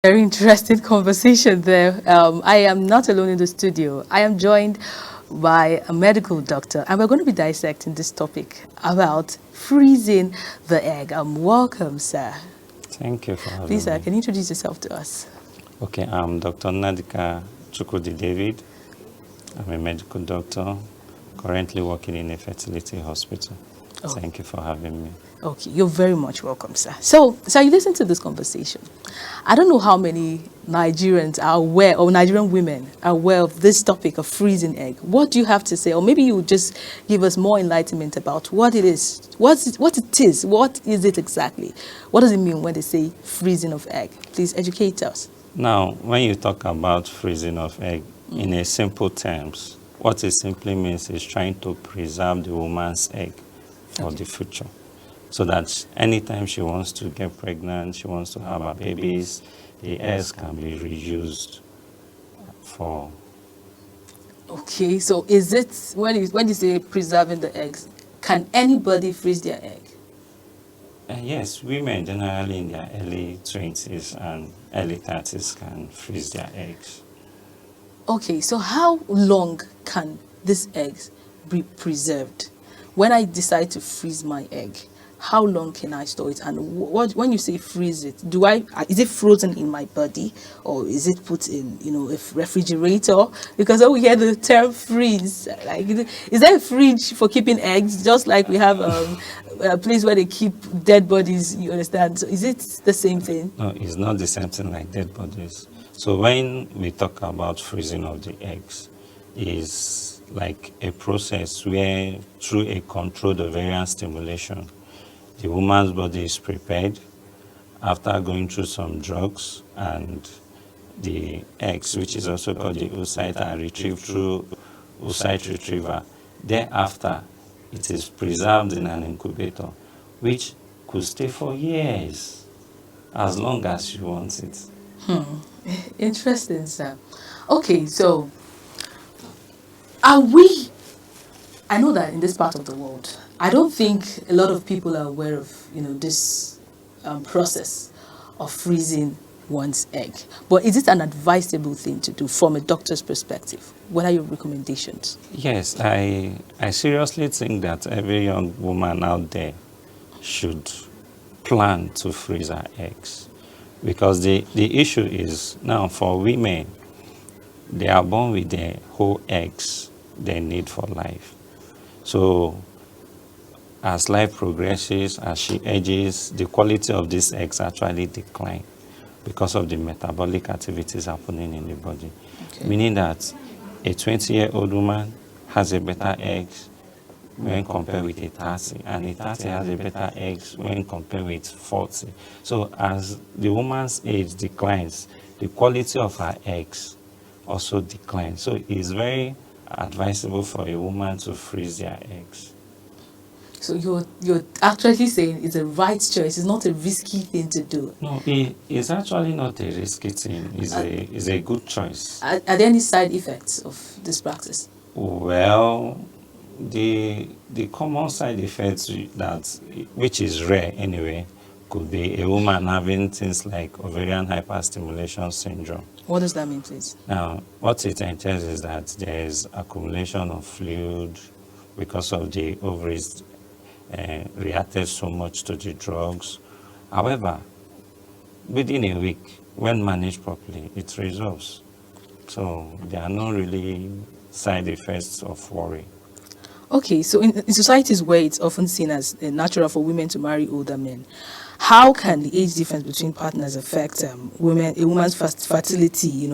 Very interesting conversation there. I am not alone in the studio. I am joined by a medical doctor, and we're going to be dissecting this topic about freezing the egg. Welcome, sir. Thank you for Please, having sir, me. can you introduce yourself to us? Okay, I'm Dr. Nnadika David. I'm a medical doctor currently working in a fertility hospital. Oh, Thank you for having me. okay, you're very much welcome, sir. So, you listen to this conversation. I don't know how many Nigerians are aware, or Nigerian women are aware of this topic of freezing egg. What do you have to say? Or maybe you just give us more enlightenment about what it is, what it is, what is it exactly? What does it mean when they say freezing of egg? Please educate us. Now, when you talk about freezing of egg, in a simple terms, what it simply means is trying to preserve the woman's egg for the future. So that anytime she wants to get pregnant, she wants to have her babies, the eggs can be reused for. Okay, so is it, when you say preserving the eggs, can anybody freeze their egg? Yes, women generally in their early 20s and early 30s can freeze their eggs. Okay, so how long can these eggs be preserved? When I decide to freeze my egg, how long can I store it? And when you say freeze it, is it frozen in my body, or is it put in, a refrigerator? Because when we hear the term freeze, like, is there a fridge for keeping eggs, just like we have a place where they keep dead bodies? You understand? So is it the same thing? No, it's not the same thing like dead bodies. So when we talk about freezing of the eggs, is like a process where through a controlled ovarian stimulation, the woman's body is prepared after going through some drugs, and the eggs, which is also called the oocyte, are retrieved through oocyte retriever. Thereafter, it is preserved in an incubator, which could stay for years, as long as you want it. Interesting, sir. Okay, so are we, I know that in this part of the world, I don't think a lot of people are aware of, this process of freezing one's egg. But is it an advisable thing to do from a doctor's perspective? What are your recommendations? Yes, I seriously think that every young woman out there should plan to freeze her eggs. Because the issue is now for women, they are born with the whole eggs they need for life. So as life progresses, as she ages, the quality of these eggs actually decline because of the metabolic activities happening in the body. Okay. Meaning that a 20-year-old woman has a better eggs when compared with a 30, and a 30 has a better eggs when compared with 40. So as the woman's age declines, the quality of her eggs also declines. So it's very advisable for a woman to freeze their eggs. So you're actually saying it's a right choice. It's not a risky thing to do. No, it's actually not a risky thing. It's a good choice. Are there any side effects of this practice? Well, the common side effects that, which is rare anyway, could be a woman having things like ovarian hyperstimulation syndrome. What does that mean, please? Now, what it entails is that there is accumulation of fluid because of the ovaries reacted so much to the drugs. However, within a week, when managed properly, it resolves. So there are no really side effects of worry. Okay, so in societies where it's often seen as natural for women to marry older men, how can the age difference between partners affect a woman's fertility,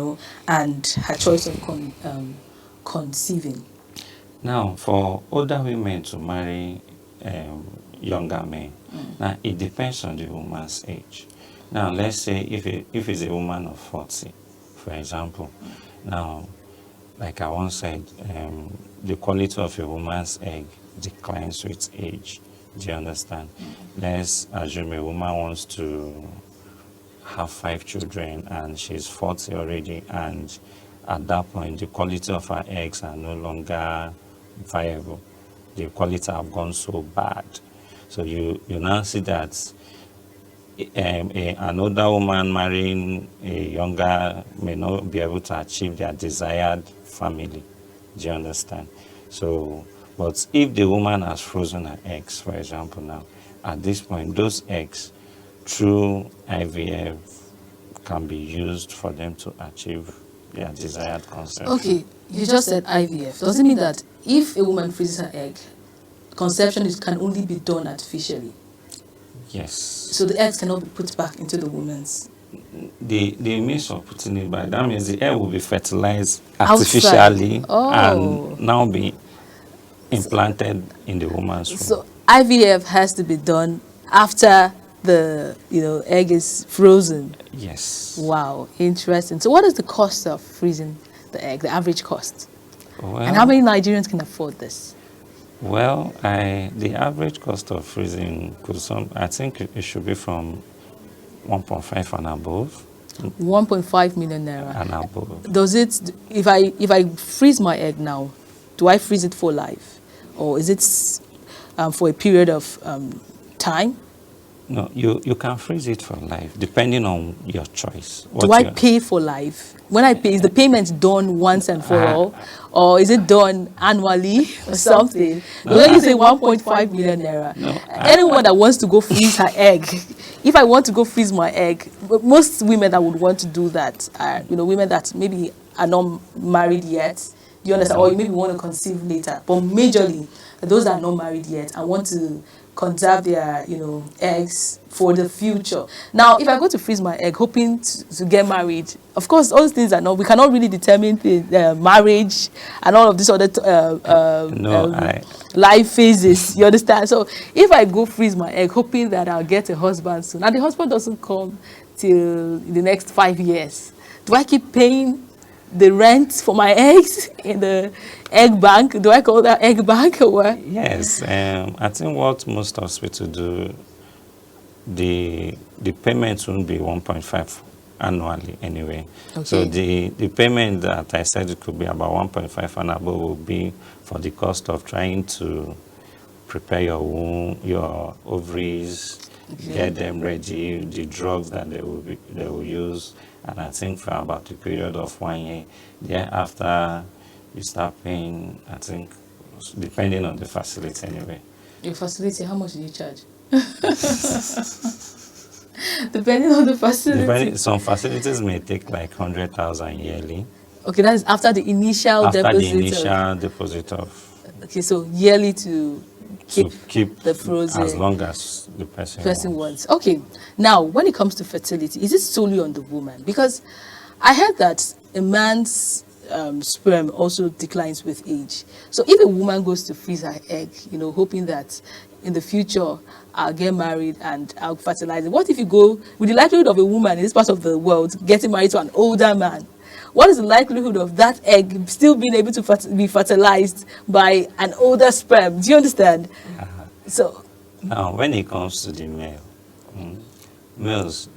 and her choice of conceiving? Now, for older women to marry younger men, now it depends on the woman's age. Now, let's say if it's a woman of 40, for example, now, like I once said, the quality of a woman's egg declines with age. Do you understand? Let's assume a woman wants to have 5 children and she's 40 already, and at that point the quality of her eggs are no longer viable. The quality have gone so bad. So you now see that an older woman marrying a younger may not be able to achieve their desired family. Do you understand? So, but if the woman has frozen her eggs, for example, now, at this point, those eggs, through IVF, can be used for them to achieve their desired conception. Okay, you just said IVF. Does it mean that if a woman freezes her egg, conception can only be done artificially? Yes. So the eggs cannot be put back into the woman's. The means of putting it back, that means the egg will be fertilized Outside. artificially Oh. and now be implanted in the woman's womb. So IVF has to be done after the egg is frozen. Yes. Wow, interesting. So what is the cost of freezing the egg, the average cost? Well, And how many Nigerians can afford this? Well, the average cost of freezing I think it should be from 1.5 and above. 1.5 million naira. And above. Does it, if I freeze my egg now, do I freeze it for life? Or is it for a period of time? No, you can freeze it for life, depending on your choice. Do I pay for life? When I pay, is the payment done once and for all? Or is it done annually or something? When you say 1.5 million naira, anyone that wants to go freeze her egg, if I want to go freeze my egg, most women that would want to do that are, women that maybe are not married yet, you understand, or you maybe want to conceive later, but majorly, those that are not married yet and want to conserve their, eggs for the future. Now, if I go to freeze my egg, hoping to get married, of course, all these things we cannot really determine marriage and all of these other life phases. You understand? So, if I go freeze my egg, hoping that I'll get a husband soon, and the husband doesn't come till the next 5 years, do I keep paying the rent for my eggs in the egg bank? Do I call that egg bank or what? Yes, I think what most hospitals do, the payment won't be 1.5 annually anyway. Okay. So the payment that I said it could be about 1.5 and above will be for the cost of trying to prepare your womb, your ovaries, get them ready, the drugs that they will use. And I think for about a period of 1 year, thereafter you start paying, I think, depending on the facility anyway. Your facility, how much do you charge? Depending on the facility. Some facilities may take like 100,000 yearly. Okay, that is after the initial deposit. After the initial deposit of. Okay, so yearly to keep the frozen as long as the person wants. Okay, now when it comes to fertility, is it solely on the woman? Because I heard that a man's sperm also declines with age. So if a woman goes to freeze her egg, hoping that in the future I'll get married and I'll fertilize it, what if you go with the likelihood of a woman in this part of the world getting married to an older man? What is the likelihood of that egg still being able to be fertilized by an older sperm? Do you understand? So now, when it comes to the male, males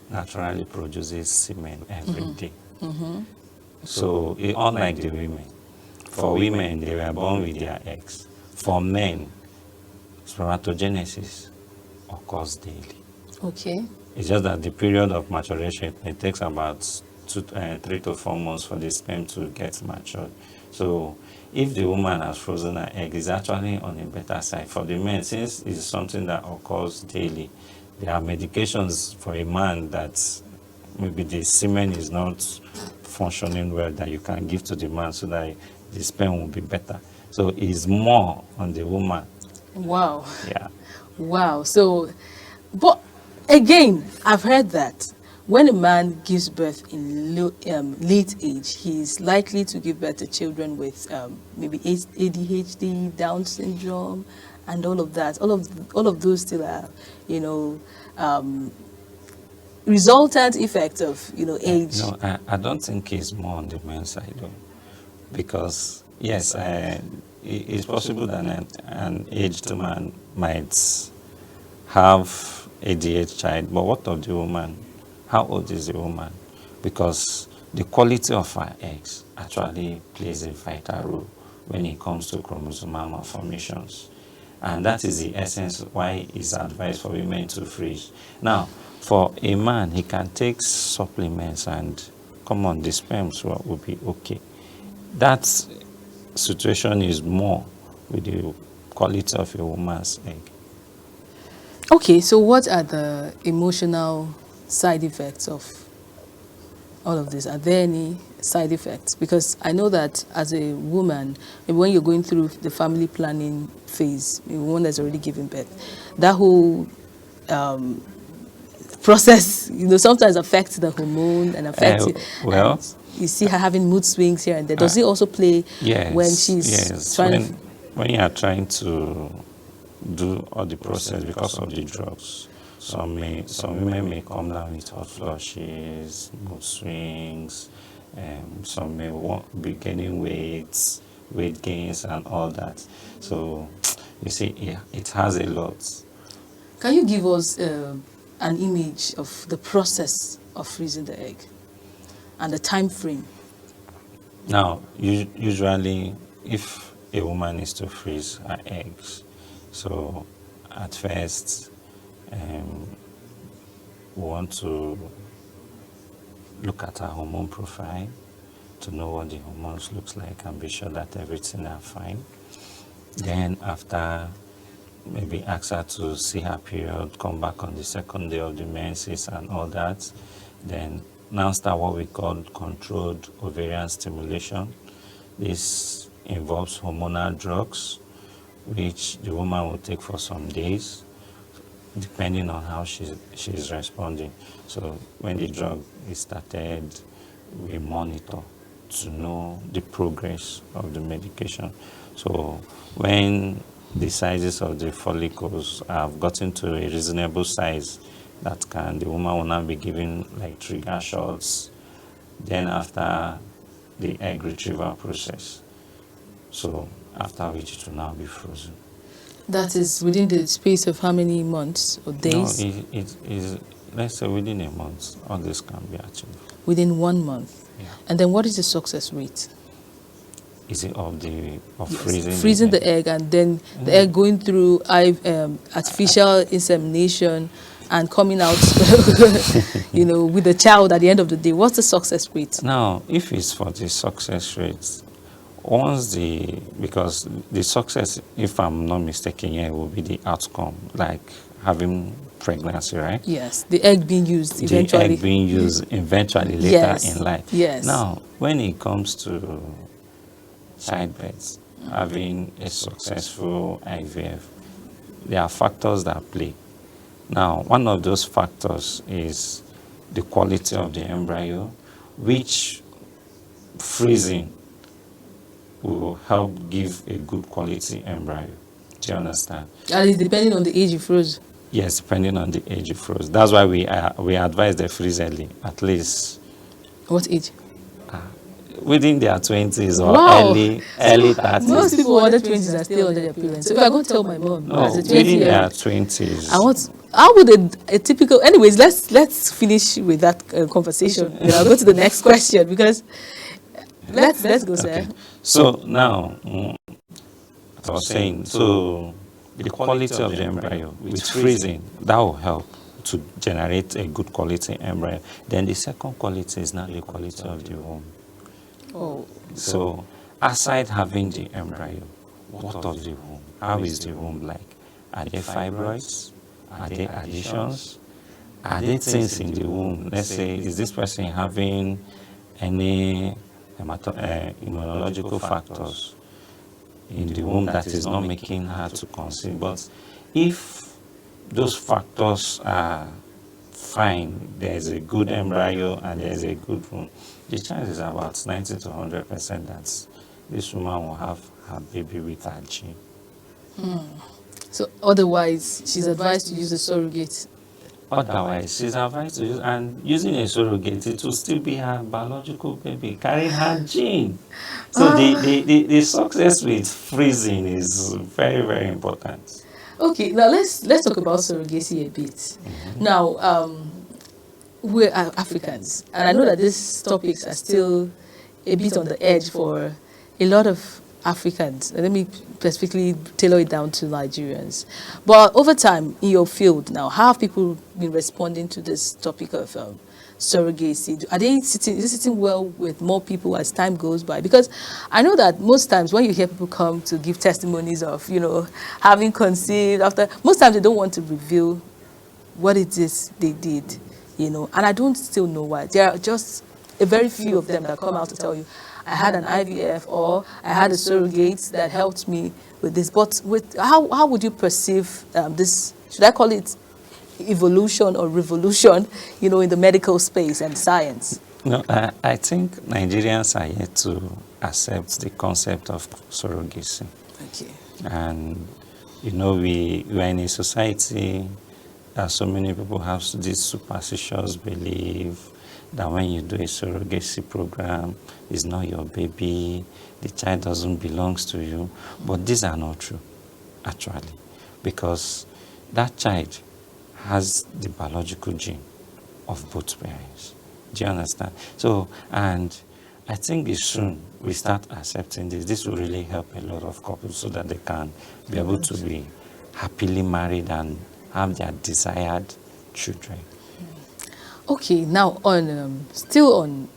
naturally produces semen every day. So unlike the women, for women they were born with their eggs. For men, spermatogenesis occurs daily. Okay. It's just that the period of maturation, it takes about 3 to 4 months for the sperm to get matured. So if the woman has frozen her egg, it's actually on a better side. For the men, since it's something that occurs daily, there are medications for a man that maybe the semen is not functioning well that you can give to the man so that the sperm will be better. So it's more on the woman. Wow. Yeah. Wow. So, but again, I've heard that when a man gives birth in late age, he's likely to give birth to children with maybe ADHD, Down syndrome, and all of that. All of those still are, resultant effect of age. No, I don't think it's more on the men's side though, because yes, it's possible that an aged man might have ADHD child, but what of the woman? How old is the woman? Because the quality of her eggs actually plays a vital role when it comes to chromosomal malformations. And that is the essence why it's advised for women to freeze. Now, for a man, he can take supplements and come on, the sperms will be okay. That situation is more with the quality of a woman's egg. Okay, so what are the emotional side effects of all of this? Are there any side effects? Because I know that as a woman, when you're going through the family planning phase, a woman that's already given birth, that whole um, process, sometimes affects the hormone and affects you. Well, And you see her having mood swings here and there. Does it also play when she's yes. trying When you are trying to do all the process because of the drugs, some women may come down with hot flushes, mood swings, some may be gaining weight gains and all that. So you see, yeah, it has a lot. Can you give us an image of the process of freezing the egg and the time frame? Now, usually, if a woman is to freeze her eggs, so at first, we want to look at her hormone profile to know what the hormones looks like and be sure that everything are fine. Then after, maybe ask her to see her period, come back on the second day of the menses and all that. Then now start what we call controlled ovarian stimulation. This involves hormonal drugs, which the woman will take for some days, depending on how she's responding. So when the drug is started, we monitor to know the progress of the medication. So when the sizes of the follicles have gotten to a reasonable size, the woman will now be given like trigger shots. Then after the egg retrieval process, so after which it will now be frozen. That is within the space of how many months or days? No, it is, let's say within a month, all this can be achieved. Within 1 month? Yeah. And then what is the success rate? Is it of Yes. freezing the egg and then the egg going through artificial insemination and coming out, with the child at the end of the day? What's the success rate? Now, if it's for the success rate, because the success, if I'm not mistaken, here will be the outcome, like having pregnancy, right? Yes, the egg being used eventually. The egg being used eventually later in life. Yes. Now, when it comes to childbirth, having a successful IVF, there are factors that play. Now, one of those factors is the quality of the embryo, which freezing will help give a good quality embryo. Do you understand? And it's depending on the age you froze. Yes, depending on the age you froze. That's why we advise they freeze early, at least. What age? Within their 20s or Wow. early 30s. Most people under 20s are still under their parents. So if I go tell my mom, No, as a within 20-year-old, their 20s. how would a typical, anyways, let's finish with that conversation. Then I'll go to the next question because let's go, sir. Okay. So now, as I was saying, so the quality of the embryo with freezing, that will help to generate a good quality embryo. Then the second quality is now the quality of the womb. Oh, So aside having the embryo, what of the womb? How is the womb like? Are there fibroids? Are there additions? Are there things in the womb? Let's say, is this person having any immunological factors in the womb that is not making her to conceive? But if those factors are fine, there's a good embryo and there's a good womb, the chance is about 90 to 100% that this woman will have her baby with her gene. so otherwise she's advised to use a surrogate. Otherwise, she's advised to use, and using a surrogate, it will still be her biological baby carrying her gene. So the success with freezing is very, very important. Okay, now let's talk about surrogacy a bit. Now, we're Africans, and I know that these topics are still a bit on the edge for a lot of Africans. Let me specifically tailor it down to Nigerians. But over time, in your field now, how have people been responding to this topic of surrogacy? Are they sitting, is it sitting well with more people as time goes by? Because I know that most times when you hear people come to give testimonies of, having conceived after, most times they don't want to reveal what it is they did, and I don't still know why. There are just a very few of them that come out to tell you, I had an IVF or I had a surrogate that helped me with this. But with how would you perceive this? Should I call it evolution or revolution? In the medical space and science. No, I think Nigerians are yet to accept the concept of surrogacy. Okay. And we are in a society that so many people have this superstitious belief that when you do a surrogacy program, it's not your baby, the child doesn't belong to you. But these are not true, actually, because that child has the biological gene of both parents. Do you understand? So, and I think it's soon we start accepting this. This will really help a lot of couples so that they can be able to be happily married and have their desired children. Okay, now still on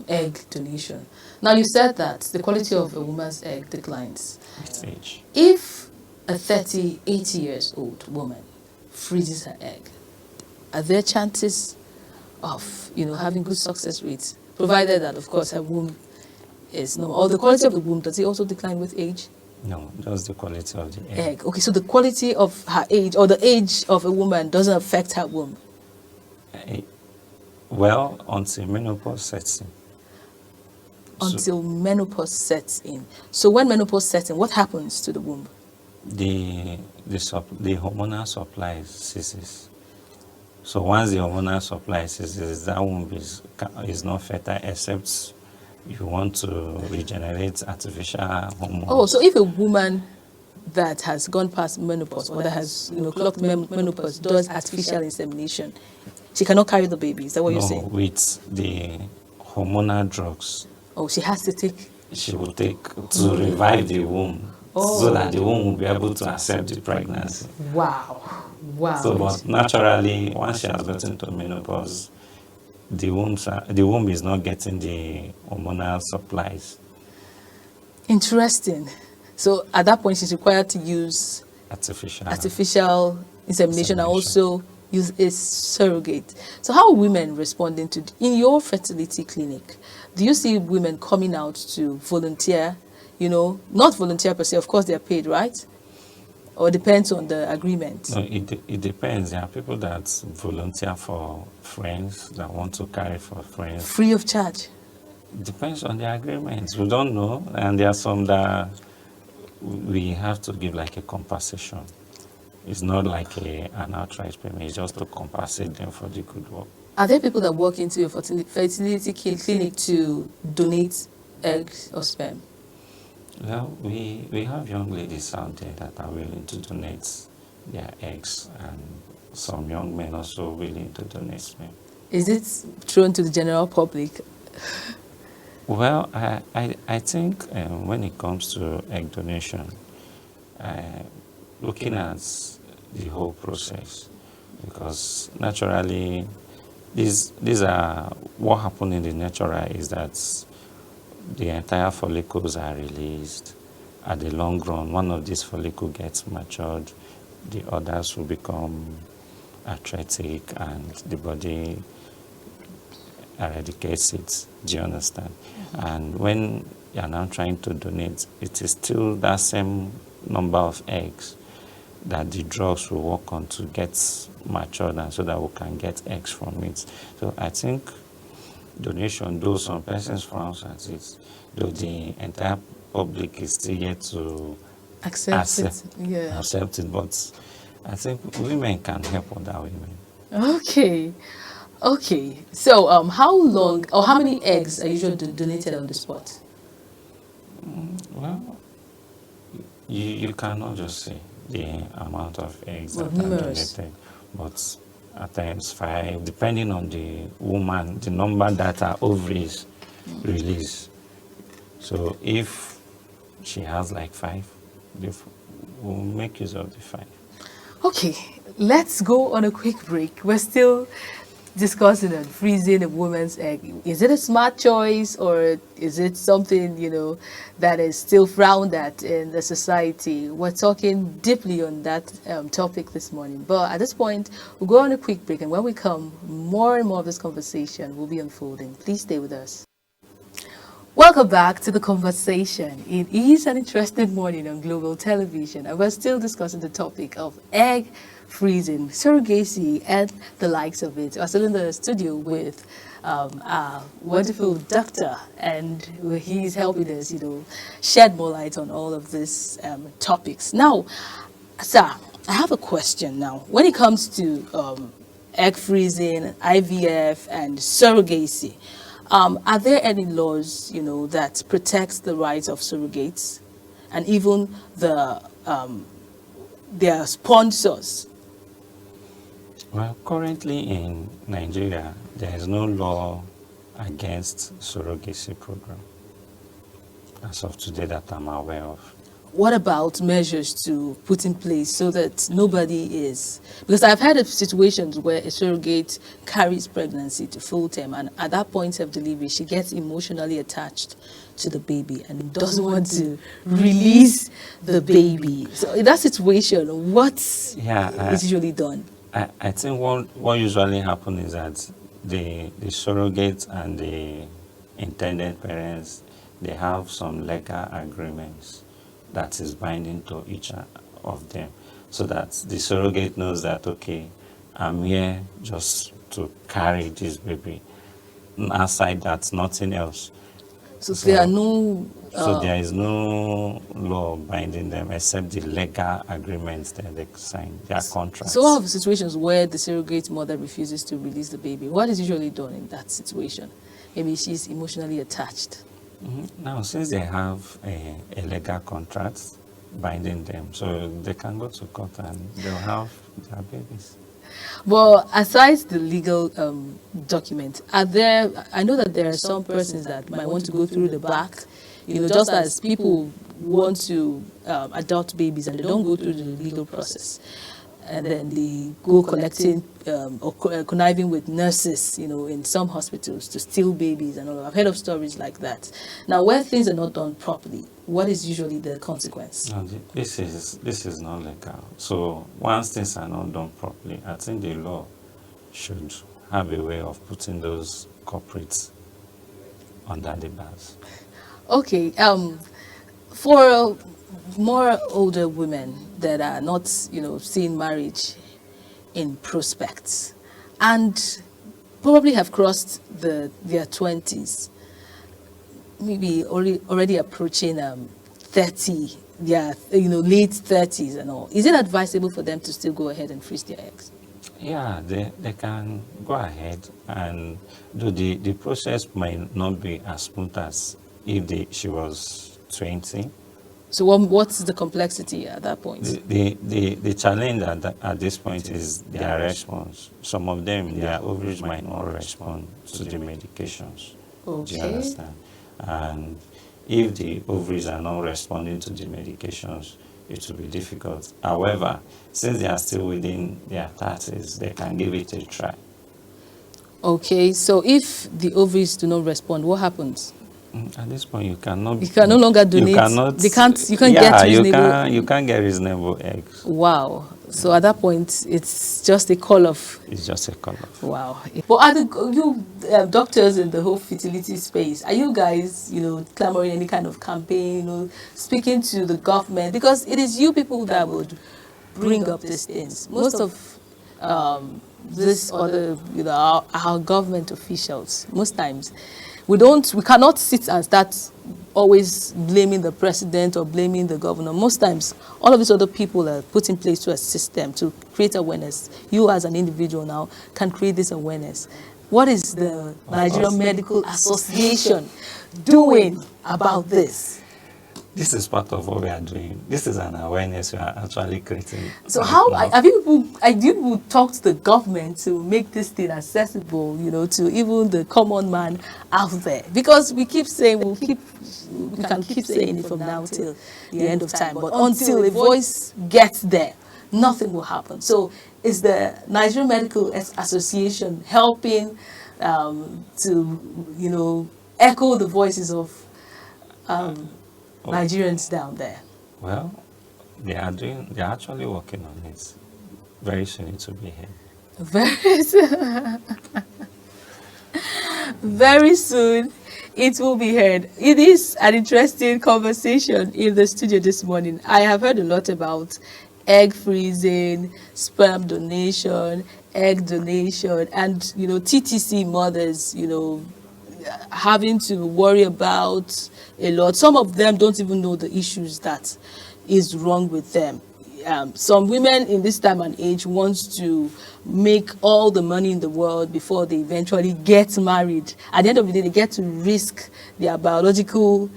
egg donation. Now you said that the quality of a woman's egg declines With age. if a 80 years old woman freezes her egg. Are there chances of having good success rates, provided that of course her womb is normal? Or the quality of the womb, does it also decline with age? No, just the quality of the egg. Egg. Okay, so the quality of her age or the age of a woman doesn't affect her womb. Well, until menopause sets in. Until menopause sets in. So when menopause sets in, what happens to the womb? The hormonal supply ceases. So once the hormonal supply ceases, that womb is not fertile, except you want to regenerate artificial hormones. Oh, so if a woman that has gone past menopause or that has clocked menopause does artificial insemination, she cannot carry the baby. Is that what you're saying? No, with the hormonal drugs. Oh, she has to take. She will take to revive the womb, so that the womb will be able to accept the pregnancy. Wow. So, but naturally, once she has gotten to menopause, the womb is not getting the hormonal supplies. Interesting. So at that point, she's required to use artificial insemination and also use a surrogate. So how are women responding to in your fertility clinic? Do you see women coming out to volunteer? Not volunteer per se. Of course, they are paid, right? Or it depends on the agreement. No, it depends. There are people that volunteer for friends, that want to carry for friends. Free of charge? It depends on the agreement. We don't know. And there are some that we have to give like a compensation. It's not like an outright payment. It's just to compensate them for the good work. Are there people that walk into your fertility clinic to donate eggs or sperm? Well, we have young ladies out there that are willing to donate their eggs, and some young men also willing to donate sperm. Is it thrown to the general public? Well, I think when it comes to egg donation, looking at the whole process, because naturally, these are what happened in the natural is that the entire follicles are released. At the long run, one of these follicles gets matured, the others will become arthritic, and the body eradicates it. Do you understand? Mm-hmm. And when you are now trying to donate, it is still that same number of eggs that the drugs will work on to get matured, and so that we can get eggs from it. So I think donation, though some persons frown at it, though the entire public is still yet to accept it, but I think women can help other women. Okay. So how long or how many eggs are usually donated on the spot? Well, you cannot just say the amount of eggs that numerous. are donated, but at times 5, depending on the woman, the number that are ovaries release. So if she has like 5, we'll make use of the 5. Okay, let's go on a quick break. We're still discussing and freezing a woman's egg. Is it a smart choice, or is it something, that is still frowned at in the society? We're talking deeply on that topic this morning. But at this point, we'll go on a quick break, and when we come, more and more of this conversation will be unfolding. Please stay with us. Welcome back to the conversation. It is an interesting morning on global television, and we're still discussing the topic of egg freezing, surrogacy, and the likes of it. We're still in the studio with our wonderful doctor, and he's helping us, shed more light on all of these topics. Now, sir, I have a question now. When it comes to egg freezing, IVF, and surrogacy, are there any laws, that protects the rights of surrogates and even their sponsors? Well, currently in Nigeria, there is no law against surrogacy program as of today that I'm aware of. What about measures to put in place so that nobody is? Because I've heard of situations where a surrogate carries pregnancy to full term, and at that point of delivery, she gets emotionally attached to the baby and doesn't want to release the baby. So in that situation, what is usually done? I think what usually happens is that the surrogate and the intended parents, they have some legal agreements that is binding to each of them, so that the surrogate knows that, okay, I'm here just to carry this baby. Aside that, nothing else. So there are no... so there is no law binding them except the legal agreements that they sign, their contracts. So what are situations where the surrogate mother refuses to release the baby? What is usually done in that situation? Maybe she's emotionally attached. Now, since they have a legal contract binding them, so they can go to court and they'll have their babies. Well, aside the legal document, I know that there are some persons that might want to go through the back, just as people want to adopt babies and they don't go through the legal process. And then they go collecting or conniving with nurses, in some hospitals to steal babies and all. I've heard of stories like that. Now, where things are not done properly, what is usually the consequence? No, this is not legal. So once things are not done properly, I think the law should have a way of putting those culprits under the bars. Okay. For more older women that are not, seeing marriage in prospects and probably have crossed their 20s, maybe already approaching 30, their late 30s and all, is it advisable for them to still go ahead and freeze their eggs? Yeah, they can go ahead, and though the process might not be as smooth as if she was 20. So what's the complexity at that point? The challenge at this point is their response. Some of them, their ovaries might not respond to the medications. Okay. Do you understand? And if the ovaries are not responding to the medications, it will be difficult. However, since they are still within their 30s, they can give it a try. Okay, so if the ovaries do not respond, what happens? At this point, you can no longer donate. You can't get reasonable. You can't get reasonable eggs. Wow. So at that point, it's just a call off. It's just a call off. Wow. But are you doctors in the whole fertility space, are you guys, clamoring any kind of campaign, speaking to the government? Because it is you people that would bring up these things. Most of this other, our government officials, most times, we cannot sit and start always blaming the president or blaming the governor. Most times, all of these other people are put in place to assist them to create awareness. You as an individual now can create this awareness. What is the Nigerian Medical Association doing about this? this is part of what we are doing. This is an awareness we are actually creating. So right how now. have you people talk to the government to make this thing accessible, to even the common man out there? Because we keep saying we can keep saying it from now till the end of time, but until a voice gets there, nothing will happen. So is the Nigerian Medical Association helping to echo the voices of Nigerians down there? Well, they're actually working on it. Very soon it will be here. Very soon. Very soon it will be heard. It is an interesting conversation in the studio this morning. I have heard a lot about egg freezing, sperm donation, egg donation, and TTC mothers, having to worry about a lot. Some of them don't even know the issues that is wrong with them. Some women in this time and age want to make all the money in the world before they eventually get married. At the end of the day, they get to risk their biological,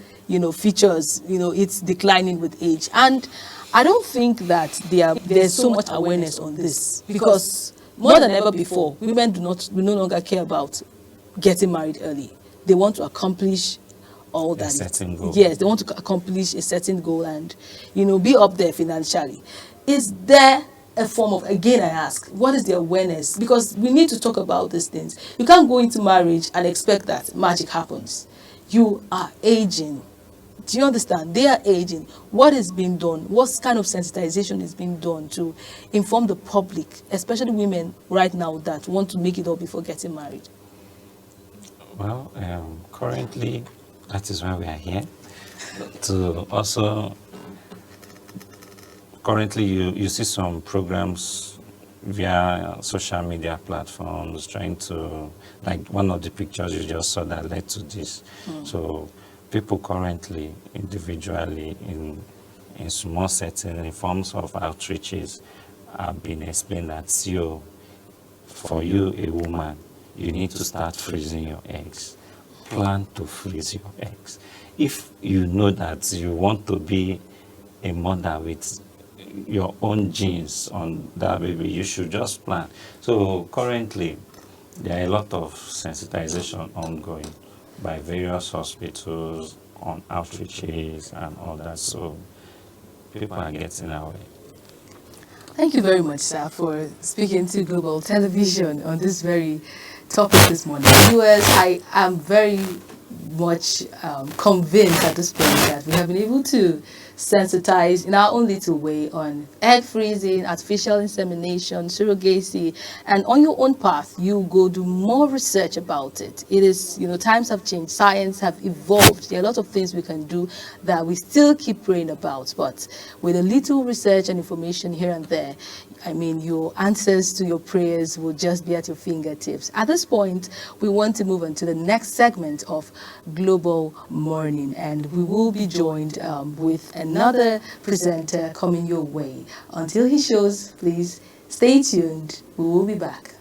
features. It's declining with age, and I don't think that there's so much awareness on this, because more than ever before, women do no longer care about getting married early. They want to accomplish all that. A certain goal. Yes, they want to accomplish a certain goal and, be up there financially. Is there a form of, again I ask, what is the awareness? Because we need to talk about these things. You can't go into marriage and expect that magic happens. You are aging. Do you understand? They are aging. What is being done? What kind of sensitization is being done to inform the public, especially women right now that want to make it up before getting married? Well, currently, that is why we are here. To also, currently you see some programs via social media platforms trying to, like one of the pictures you just saw that led to this. So people currently, individually, in small settings, in forms of outreaches, have been explained that, for you, a woman, you need to start freezing your eggs. Plan to freeze your eggs. If you know that you want to be a mother with your own genes on that baby, you should just plan. So currently, there are a lot of sensitization ongoing by various hospitals on outreaches and all that. So people are getting away. Thank you very much, sir, for speaking to Global Television on this very topic this morning. Viewers, I am very much convinced at this point that we have been able to sensitize in our own little way on egg freezing, artificial insemination, surrogacy, and on your own path, you go do more research about it. It is, times have changed, science have evolved. There are a lot of things we can do that we still keep praying about, but with a little research and information here and there, your answers to your prayers will just be at your fingertips. At this point, we want to move on to the next segment of Global Morning, and we will be joined with another presenter coming your way. Until he shows, please stay tuned. We will be back.